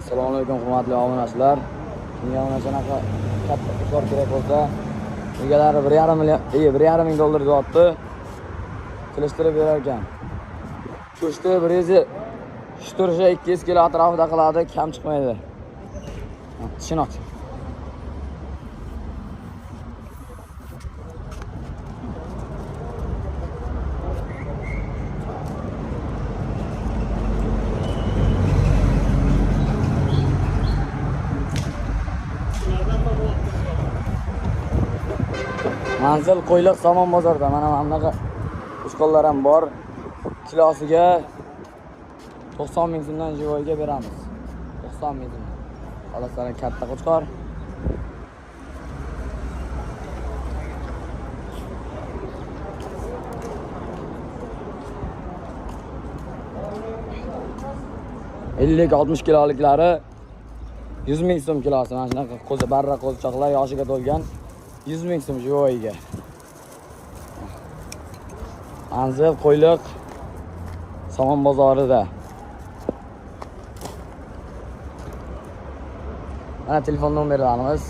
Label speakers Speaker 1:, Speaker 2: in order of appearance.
Speaker 1: Assalomu alaykum hurmatli obunachilar. Menga mana shunaqa katta qishlar kerak bo'lsa, egalari 1,5 million, 1,5 ming dollar deyapti. Kelishtirib berar ekan. Go'shti bir yezi shturishi 200 kilo atrofida qiladi, kam chiqmaydi. Tishini och. Manzil Qo'yliq Somon bozorda. Mana bunaqa ushqollar ham bor. Kilosiga 90 ming so'mdan jivoyiga beramiz. 90 ming so'm. Xolaslar katta qo'chqor. Ellik 60 kiloliklari 100 ming so'm kilosi. Mana shunaqa qo'zi barra qo'zichoqlar yoshiga to'lgan 100 ming so'm jivoyiga. Manzil Qo'yliq Somon bozorida. Mana telefon nomerlarimiz